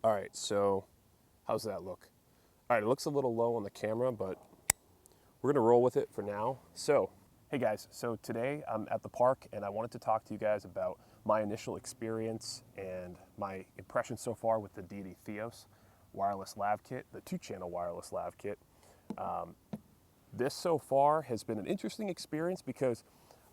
All right, so how's that look? All right, it looks a little low on the camera, but we're gonna roll with it for now. So, hey guys, so today I'm at the park and I wanted to talk to you guys about my initial experience and my impression so far with the Deity Theos wireless lav kit, the 2-channel wireless lav kit. This so far has been an interesting experience because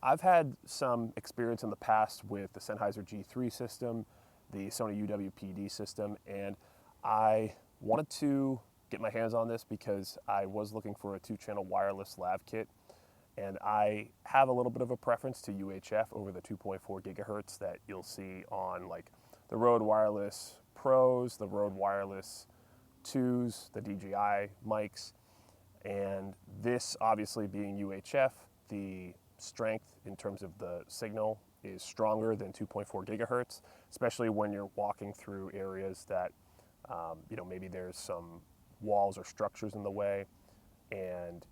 I've had some experience in the past with the Sennheiser G3 system, the Sony UWP-D system, and I wanted to get my hands on this because I was looking for a 2-channel wireless lav kit, and I have a little bit of a preference to UHF over the 2.4 gigahertz that you'll see on like the Rode Wireless Pros, the Rode Wireless 2s, the DJI mics, and this obviously being UHF, the strength in terms of the signal is stronger than 2.4 gigahertz, especially when you're walking through areas that, maybe there's some walls or structures in the way, and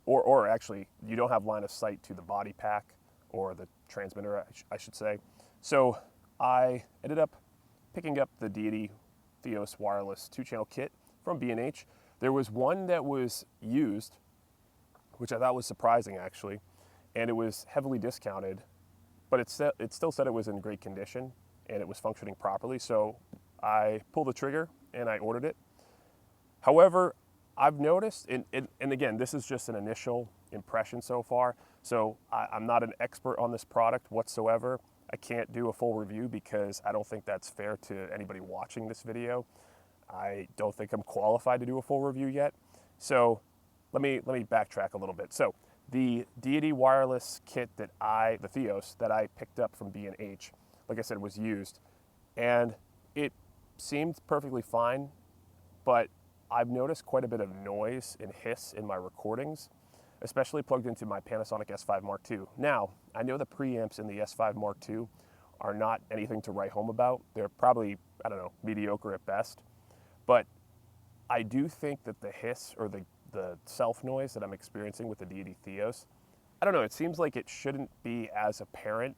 or actually you don't have line of sight to the body pack or the transmitter, I should say. So I ended up picking up the Deity Theos wireless 2-channel kit from B&H. There was one that was used, which I thought was surprising actually, and it was heavily discounted, but it still said it was in great condition and it was functioning properly. So I pulled the trigger and I ordered it. However, I've noticed, and again, this is just an initial impression so far, so I'm not an expert on this product whatsoever. I can't do a full review because I don't think that's fair to anybody watching this video. I don't think I'm qualified to do a full review yet. So let me backtrack a little bit. So the Deity wireless kit the Theos that I picked up from B&H, like I said, was used, and it seemed perfectly fine, but I've noticed quite a bit of noise and hiss in my recordings, especially plugged into my Panasonic S5 Mark II. Now, I know the preamps in the S5 Mark II are not anything to write home about. They're probably, I don't know, mediocre at best. But I do think that the hiss or the self noise that I'm experiencing with the Deity Theos, I don't know, it seems like it shouldn't be as apparent,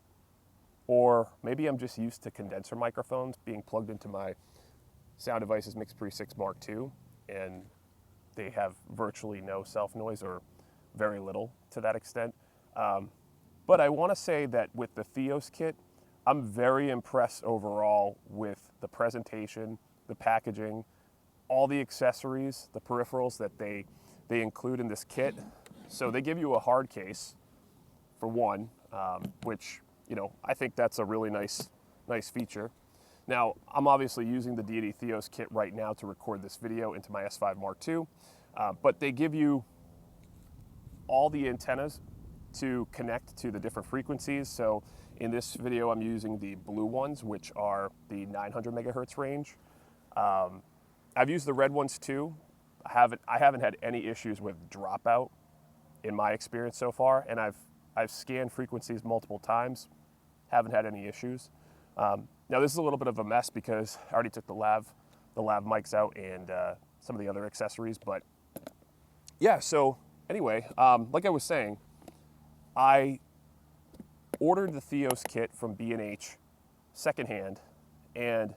or maybe I'm just used to condenser microphones being plugged into my Sound Devices Mix Pre 6 Mark II, and they have virtually no self noise or very little to that extent. But I want to say that with the Theos kit, I'm very impressed overall with the presentation, the packaging, all the accessories, the peripherals that they include in this kit. So they give you a hard case for one, which, I think that's a really nice feature. Now, I'm obviously using the Deity Theos kit right now to record this video into my S5 Mark II, but they give you all the antennas to connect to the different frequencies. So in this video, I'm using the blue ones, which are the 900 megahertz range. I've used the red ones too. I haven't had any issues with dropout in my experience so far, and I've scanned frequencies multiple times, haven't had any issues. Now this is a little bit of a mess because I already took the lav mics out and some of the other accessories, but yeah. So anyway, like I was saying, I ordered the Theos kit from B&H secondhand, and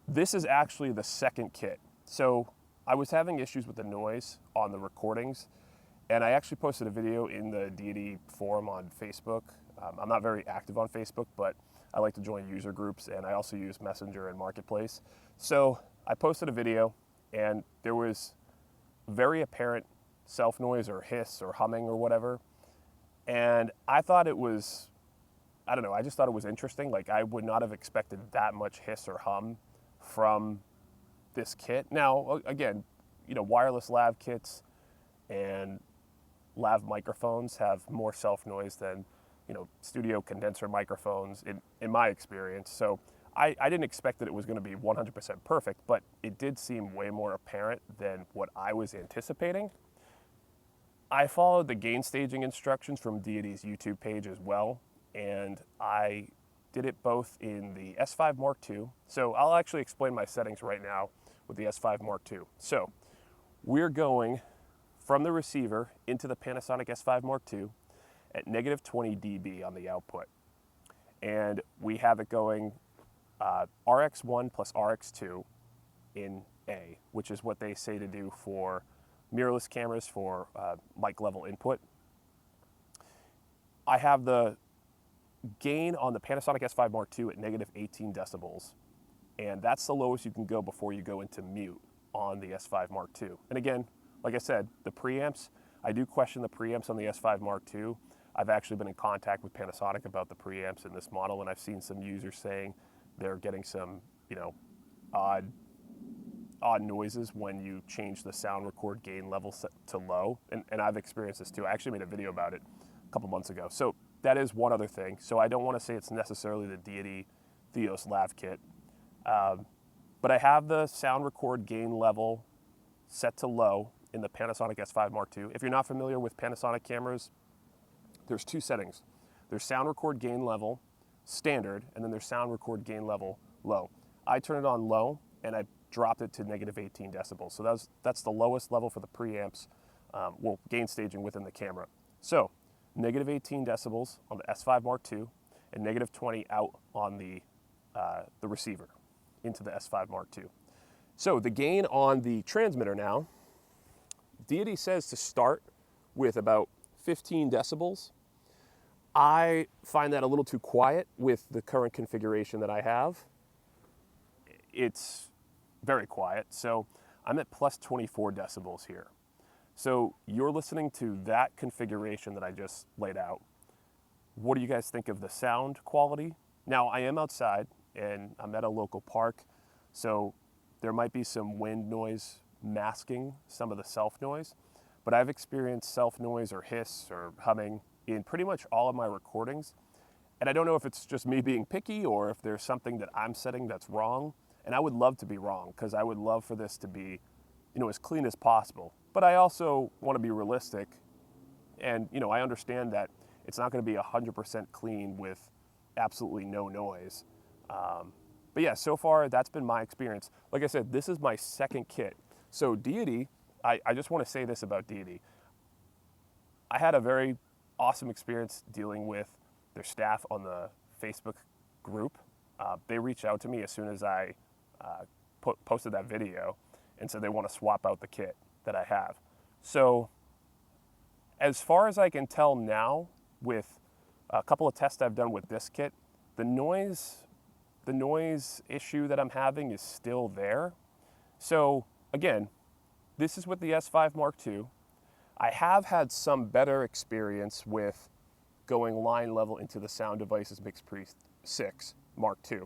this is actually the second kit. So I was having issues with the noise on the recordings, and I actually posted a video in the Deity forum on Facebook. I'm not very active on Facebook, but I like to join user groups, and I also use Messenger and Marketplace. So I posted a video, and there was very apparent self noise or hiss or humming or whatever. And I thought it was, I don't know, I just thought it was interesting. Like, I would not have expected that much hiss or hum from this kit. Now, again, wireless lav kits and lav microphones have more self noise than, studio condenser microphones in my experience. So I didn't expect that it was going to be 100% perfect, but it did seem way more apparent than what I was anticipating. I followed the gain staging instructions from Deity's YouTube page as well, and I did it both in the S5 Mark II. So I'll actually explain my settings right now with the S5 Mark II. So we're going from the receiver into the Panasonic S5 Mark II at -20 dB on the output. And we have it going RX1 plus RX2 in A, which is what they say to do for mirrorless cameras for mic level input. I have the gain on the Panasonic S5 Mark II at negative 18 decibels, and that's the lowest you can go before you go into mute on the S5 Mark II. And again, like I said, the preamps, I do question the preamps on the S5 Mark II. I've actually been in contact with Panasonic about the preamps in this model, and I've seen some users saying they're getting some, odd noises when you change the sound record gain level set to low. And I've experienced this too. I actually made a video about it a couple months ago. So that is one other thing. So I don't want to say it's necessarily the Deity Theos Lav Kit. But I have the sound record gain level set to low in the Panasonic S5 Mark II. If you're not familiar with Panasonic cameras, there's two settings. There's sound record gain level standard, and then there's sound record gain level low. I turn it on low, and I dropped it to negative 18 decibels. So that's the lowest level for the preamps, gain staging within the camera. So negative 18 decibels on the S5 Mark II, and negative 20 out on the receiver into the S5 Mark II. So the gain on the transmitter now, Deity says to start with about 15 decibels. I find that a little too quiet with the current configuration that I have. It's very quiet, so I'm at plus 24 decibels here. So you're listening to that configuration that I just laid out. What do you guys think of the sound quality? Now, I am outside and I'm at a local park, so there might be some wind noise masking some of the self noise, but I've experienced self noise or hiss or humming in pretty much all of my recordings. And I don't know if it's just me being picky or if there's something that I'm setting that's wrong. And I would love to be wrong, because I would love for this to be, as clean as possible. But I also want to be realistic. And, I understand that it's not going to be 100% clean with absolutely no noise. But yeah, so far that's been my experience. Like I said, this is my second kit. So Deity, I just want to say this about Deity. I had a very awesome experience dealing with their staff on the Facebook group. They reached out to me as soon as I posted that video and said they want to swap out the kit that I have. So as far as I can tell now, with a couple of tests I've done with this kit, the noise issue that I'm having is still there. So again, this is with the S5 Mark II. I have had some better experience with going line level into the Sound Devices Mix Pre 6 Mark II.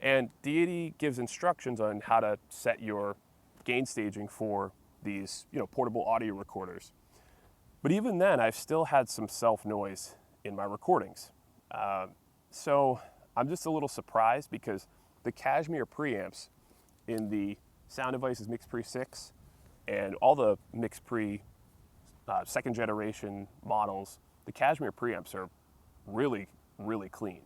And Deity gives instructions on how to set your gain staging for these, portable audio recorders. But even then, I've still had some self noise in my recordings. So I'm just a little surprised, because the Cashmere preamps in the Sound Devices Mix Pre 6 and all the Mix Pre second generation models, the Cashmere preamps are really, really clean.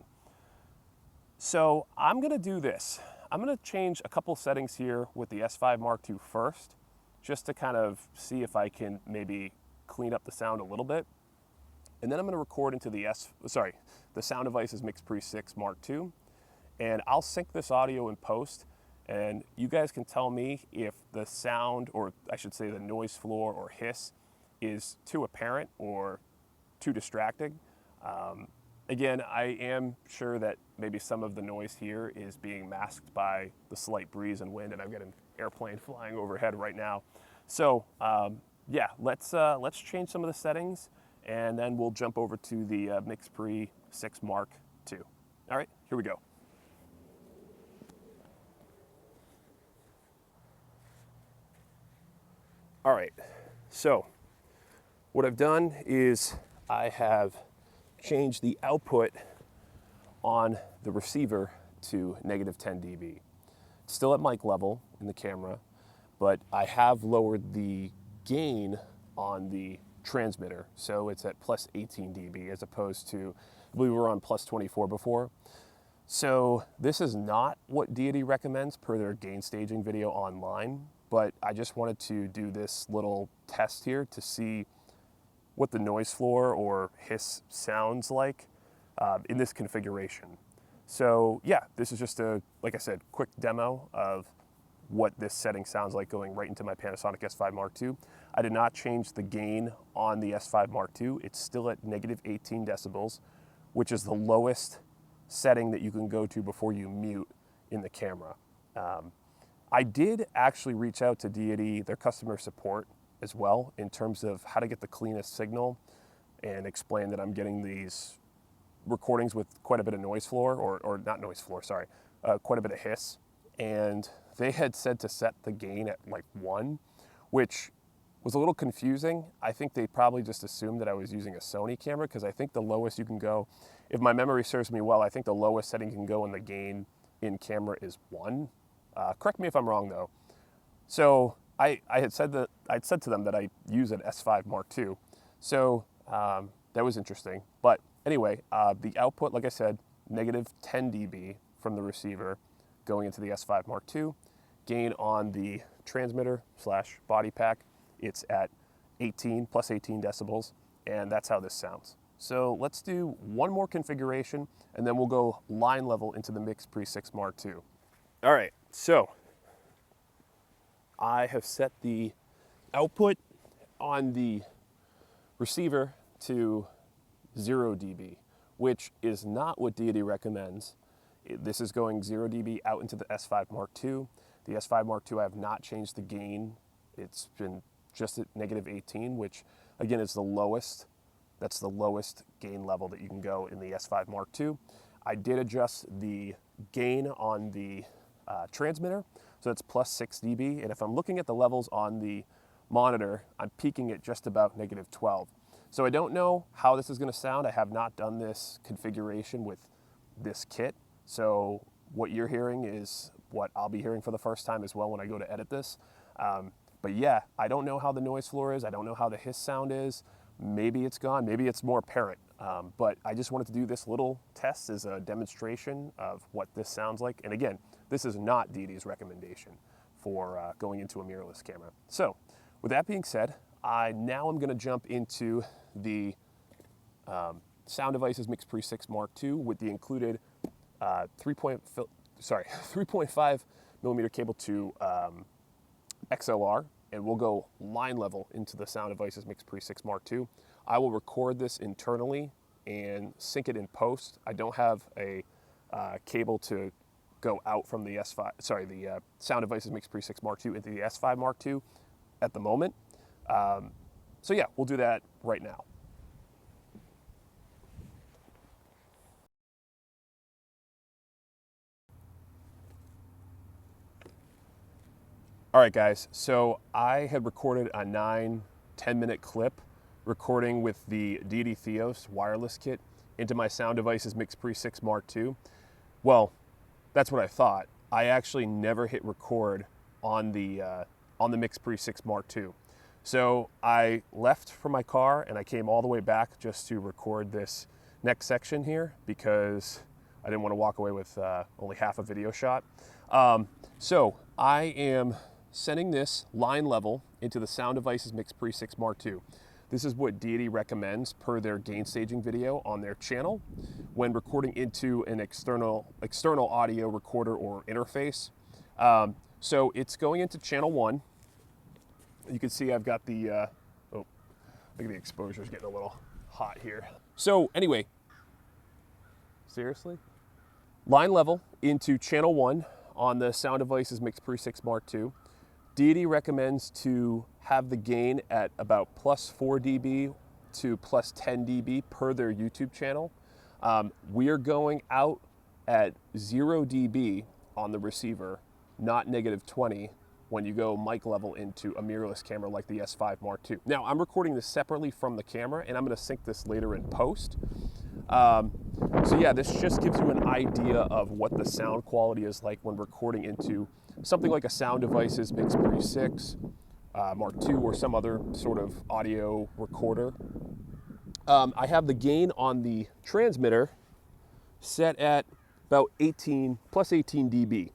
So I'm gonna do this. I'm gonna change a couple settings here with the S5 Mark II first, just to kind of see if I can maybe clean up the sound a little bit. And then I'm gonna record into the Sound Devices Mix Pre 6 Mark II, and I'll sync this audio in post, and you guys can tell me if the sound, or I should say the noise floor or hiss, is too apparent or too distracting. Again, I am sure that maybe some of the noise here is being masked by the slight breeze and wind, and I've got an airplane flying overhead right now. So yeah, let's change some of the settings, and then we'll jump over to the Mix Pre 6 Mark II. All right, here we go. All right, so what I've done is I have changed the output on the receiver to negative 10 dB. It's still at mic level in the camera, but I have lowered the gain on the transmitter, so it's at plus 18 dB as opposed to, I believe we were on plus 24 before. So this is not what Deity recommends per their gain staging video online, but I just wanted to do this little test here to see what the noise floor or hiss sounds like in this configuration. So yeah, this is just a, like I said, quick demo of what this setting sounds like going right into my Panasonic S5 Mark II. I did not change the gain on the S5 Mark II. It's still at negative 18 decibels, which is the lowest setting that you can go to before you mute in the camera. I did actually reach out to Deity, their customer support as well, in terms of how to get the cleanest signal, and explain that I'm getting these recordings with quite a bit of noise floor, or not noise floor, sorry, quite a bit of hiss. And they had said to set the gain at like 1, which was a little confusing. I think they probably just assumed that I was using a Sony camera, because I think the lowest you can go, if my memory serves me well, I think the lowest setting you can go in the gain in camera is 1. Correct me if I'm wrong though. So I had said that, I'd said to them that I use an S5 Mark II. So that was interesting. But anyway, the output, like I said, negative 10 dB from the receiver going into the S5 Mark II. Gain on the transmitter slash body pack, it's at 18, plus 18 decibels, and that's how this sounds. So let's do one more configuration, and then we'll go line level into the Mix Pre 6 Mark II. All right, so I have set the output on the receiver to 0 dB, which is not what Deity recommends. This is going 0 dB out into the S5 Mark II. The S5 Mark II, I have not changed the gain. It's been just at negative 18, which again is the lowest. That's the lowest gain level that you can go in the S5 Mark II. I did adjust the gain on the transmitter, so that's plus 6 dB. And if I'm looking at the levels on the monitor, I'm peaking at just about negative 12. So I don't know how this is going to sound. I have not done this configuration with this kit. So what you're hearing is what I'll be hearing for the first time as well when I go to edit this. But yeah, I don't know how the noise floor is. I don't know how the hiss sound is. Maybe it's gone, maybe it's more apparent. But I just wanted to do this little test as a demonstration of what this sounds like. And again, this is not Deity's recommendation for going into a mirrorless camera. So with that being said, now I'm gonna jump into the Sound Devices Mix Pre 6 Mark II with the included 3.5 millimeter cable to XLR, and we'll go line level into the Sound Devices Mix Pre 6 Mark II. I will record this internally and sync it in post. I don't have a cable to go out from the the Sound Devices Mix Pre 6 Mark II into the S5 Mark II at the moment. So yeah, we'll do that right now. All right, guys, so I had recorded a 9-10 minute clip recording with the Deity Theos wireless kit into my Sound Devices Mix Pre 6 Mark II. Well, that's what I thought. I actually never hit record on the Mix Pre 6 Mark II. So I left from my car and I came all the way back just to record this next section here because I didn't want to walk away with only half a video shot. So I am sending this line level into the Sound Devices Mix Pre 6 Mark II. This is what Deity recommends per their gain staging video on their channel when recording into an external audio recorder or interface. So it's going into channel 1. You can see I've got the, oh, look at the exposure is getting a little hot here. So anyway, seriously? Line level into channel 1 on the Sound Devices Mix Pre 6 Mark II. Deity recommends to have the gain at about plus 4 dB to plus 10 dB per their YouTube channel. We are going out at 0 dB on the receiver, not negative 20 when you go mic level into a mirrorless camera like the S5 Mark II. Now, I'm recording this separately from the camera and I'm gonna sync this later in post. So yeah, this just gives you an idea of what the sound quality is like when recording into something like a Sound Devices Mix Pre 6 Mark II or some other sort of audio recorder. I have the gain on the transmitter set at about plus 18 dB.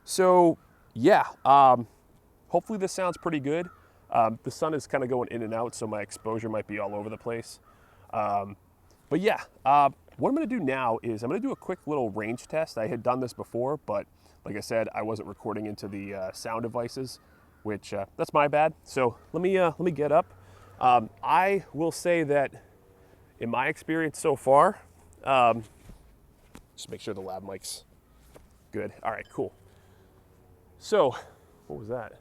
So yeah, hopefully this sounds pretty good. The sun is kind of going in and out, so my exposure might be all over the place. But yeah, what I'm going to do now is I'm going to do a quick little range test. I had done this before, but like I said, I wasn't recording into the sound devices, which that's my bad. So let me get up. I will say that in my experience so far, just make sure the lab mic's good. All right, cool. So what was that?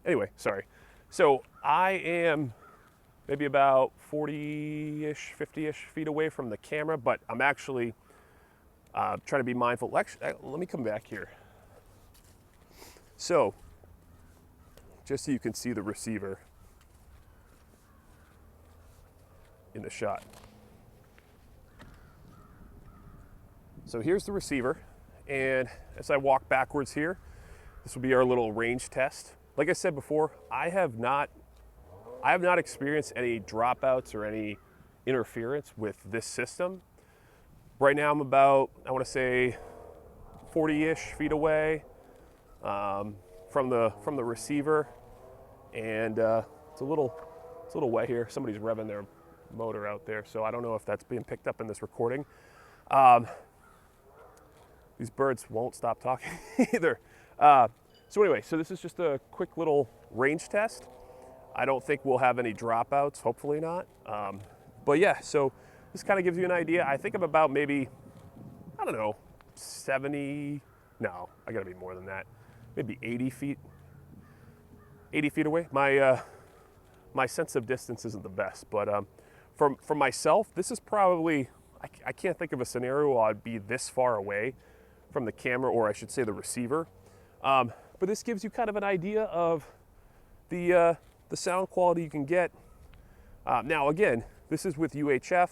Anyway, sorry. So I am maybe about 40-ish, 50-ish feet away from the camera, but I'm actually trying to be mindful. Let me come back here. So, just so you can see the receiver in the shot. So here's the receiver, and as I walk backwards here, this will be our little range test. Like I said before, I have not experienced any dropouts or any interference with this system. Right now I'm about, I want to say 40-ish feet away from the receiver, and it's a little wet here. Somebody's revving their motor out there, so I don't know if that's being picked up in this recording. These birds won't stop talking either. So anyway, so this is just a quick little range test. I don't think we'll have any dropouts, hopefully not. But yeah, so this kind of gives you an idea. I think I'm about maybe, I don't know, 70, no, I gotta be more than that. Maybe 80 feet away. My sense of distance isn't the best, but for myself, this is probably, I can't think of a scenario where I'd be this far away from the camera, or I should say the receiver. But this gives you kind of an idea of the sound quality you can get. Now again, this is with UHF.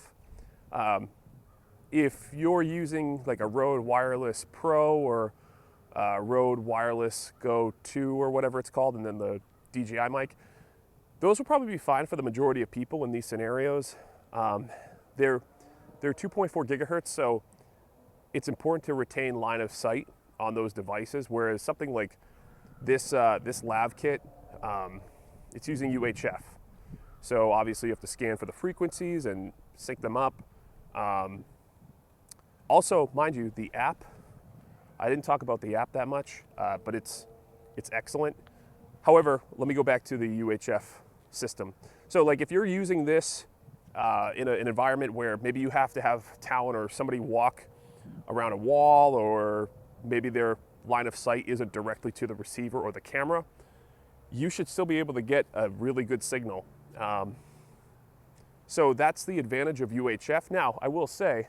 If you're using like a Rode Wireless Pro or Rode Wireless Go 2 or whatever it's called, and then the DJI mic, those will probably be fine for the majority of people in these scenarios. They're 2.4 gigahertz, so it's important to retain line of sight on those devices, whereas something like this lav kit, it's using UHF. So obviously you have to scan for the frequencies and sync them up. Also, mind you, the app, I didn't talk about the app that much, but it's excellent. However, let me go back to the UHF system. So like if you're using this in an environment where maybe you have to have talent or somebody walk around a wall, or maybe their line of sight isn't directly to the receiver or the camera, you should still be able to get a really good signal. So that's the advantage of UHF. Now, I will say,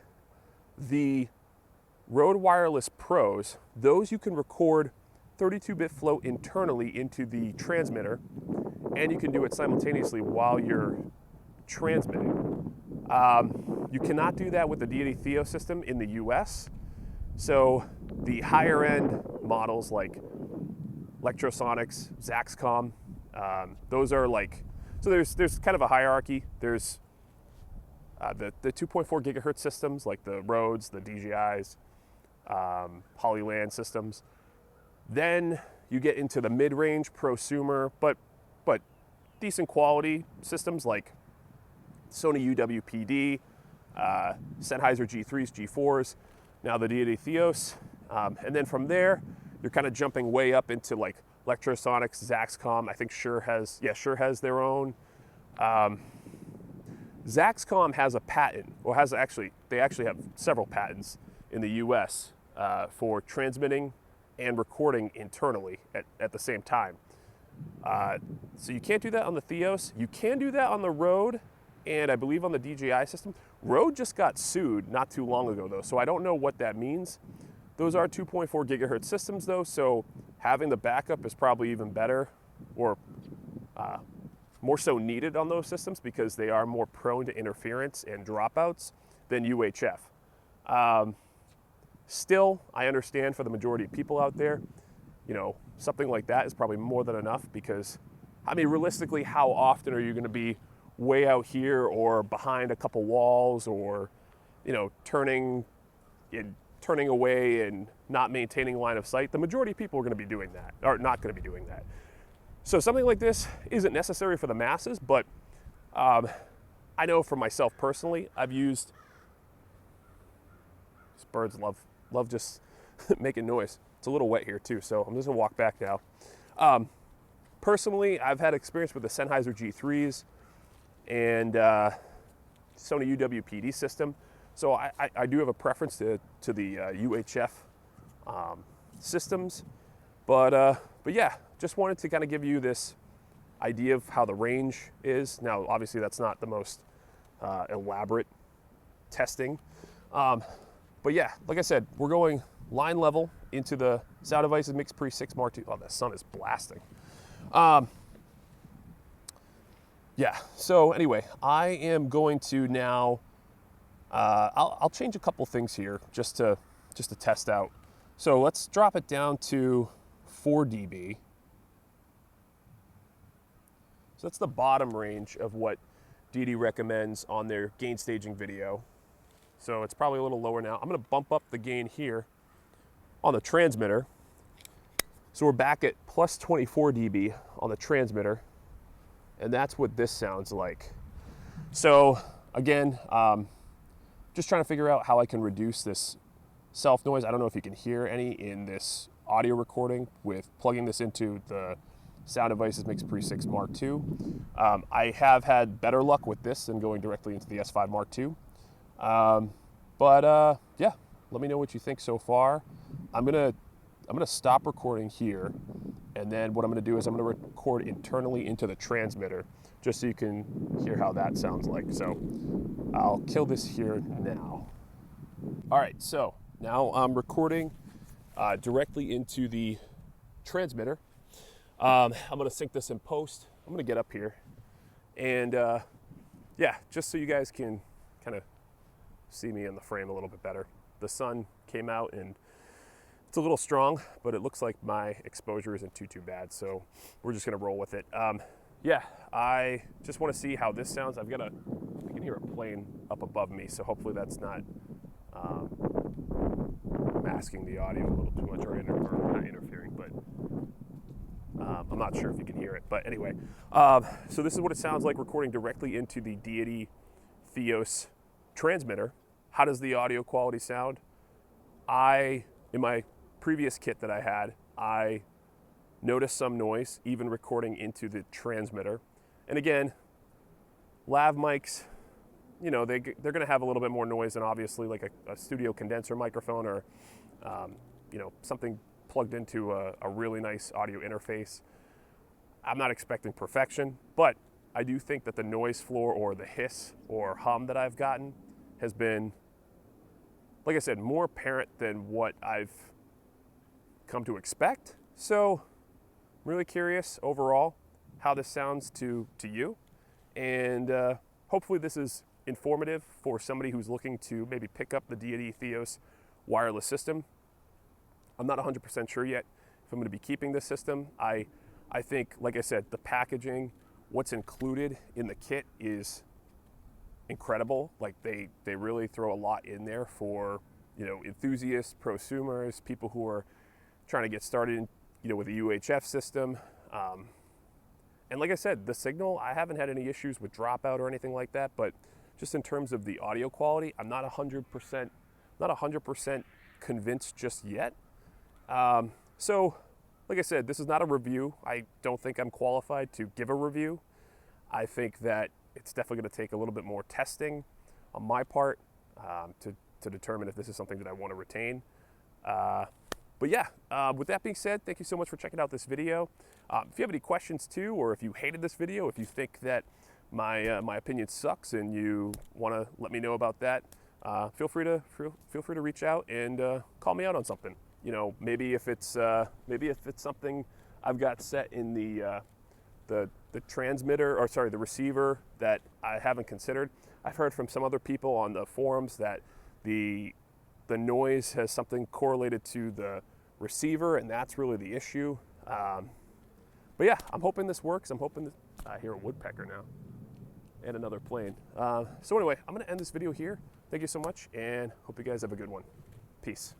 the Rode Wireless Pros, those you can record 32-bit flow internally into the transmitter, and you can do it simultaneously while you're transmitting. You cannot do that with the Deity Theos system in the US. So the higher end models like Electrosonics, Zaxcom, those are like, so there's kind of a hierarchy. There's the 2.4 gigahertz systems like the Rhodes, the DJIs, Polyland systems. Then you get into the mid-range prosumer, but decent quality systems like Sony UWPD, Sennheiser G3s, G4s, now the Deity Theos. And then from there, you're kind of jumping way up into like Electrosonics, Zaxcom. I think Shure has their own. Zaxcom has a patent, or they actually have several patents in the US for transmitting and recording internally at the same time. So you can't do that on the Theos. You can do that on the Rode, and I believe on the DJI system. Rode just got sued not too long ago though, so I don't know what that means. Those are 2.4 gigahertz systems though, so having the backup is probably even better, or more so needed on those systems, because they are more prone to interference and dropouts than UHF. Still, I understand for the majority of people out there, you know, something like that is probably more than enough, because, I mean, realistically, how often are you going to be way out here or behind a couple walls, or, you know, turning away and not maintaining line of sight? The majority of people are going to be doing that, or not going to be doing that. So something like this isn't necessary for the masses, but I know for myself personally, I've used These birds love just making noise. It's a little wet here too, so I'm just gonna walk back now. Personally, I've had experience with the Sennheiser G3s and Sony UWPD system, so I do have a preference to the UHF systems, but yeah, just wanted to kind of give you this idea of how the range is. Now, obviously, that's not the most elaborate testing, but yeah, like I said, we're going line level into the Sound Devices Mix Pre 6 Mark II. Oh, the sun is blasting. Yeah, so anyway, I am going to now, I'll change a couple things here just to test out. So let's drop it down to 4 dB. So that's the bottom range of what Deity recommends on their gain staging video. So it's probably a little lower now. I'm gonna bump up the gain here on the transmitter. So we're back at plus 24 dB on the transmitter, and that's what this sounds like. So again, just trying to figure out how I can reduce this self noise. I don't know if you can hear any in this audio recording with plugging this into the Sound Devices Mix Pre 6 Mark II. I have had better luck with this than going directly into the S5 Mark II. Yeah, let me know what you think so far. I'm gonna stop recording here, and then what I'm gonna do is I'm gonna record internally into the transmitter, just so you can hear how that sounds like. So I'll kill this here now. All right, so now I'm recording directly into the transmitter. I'm gonna sync this in post. I'm gonna get up here, and yeah, just so you guys can kind of see me in the frame a little bit better. The sun came out and it's a little strong, but it looks like my exposure isn't too bad, so we're just gonna roll with it. Yeah, I just wanna see how this sounds. I can hear a plane up above me, so hopefully that's not masking the audio a little too much, or not interfering, but I'm not sure if you can hear it. But anyway, so this is what it sounds like recording directly into the Deity Theos transmitter. How does the audio quality sound? In my previous kit that I had, I noticed some noise, even recording into the transmitter. And again, lav mics, you know, they're gonna have a little bit more noise than obviously like a studio condenser microphone, or you know, something plugged into a really nice audio interface. I'm not expecting perfection, but I do think that the noise floor or the hiss or hum that I've gotten has been, like I said, more apparent than what I've come to expect. So I'm really curious overall how this sounds to you. And hopefully this is informative for somebody who's looking to maybe pick up the Deity Theos wireless system. I'm not 100% sure yet if I'm going to be keeping this system. I think, like I said, the packaging, what's included in the kit is incredible. Like they really throw a lot in there for, you know, enthusiasts, prosumers, people who are trying to get started, you know, with a UHF system. And like I said, the signal, I haven't had any issues with dropout or anything like that, but just in terms of the audio quality, I'm not 100% convinced just yet. So, like I said, this is not a review. I don't think I'm qualified to give a review. I think that it's definitely going to take a little bit more testing on my part to determine if this is something that I want to retain. But yeah, with that being said, thank you so much for checking out this video. If you have any questions too, or if you hated this video, if you think that my opinion sucks and you want to let me know about that, feel free to reach out and call me out on something. You know, maybe if it's something I've got set in the transmitter, or sorry, the receiver that I haven't considered. I've heard from some other people on the forums that the noise has something correlated to the receiver, and that's really the issue. But yeah, I'm hoping this works. I'm hoping that I hear a woodpecker now and another plane. So anyway, I'm gonna end this video here. Thank you so much, and hope you guys have a good one. Peace.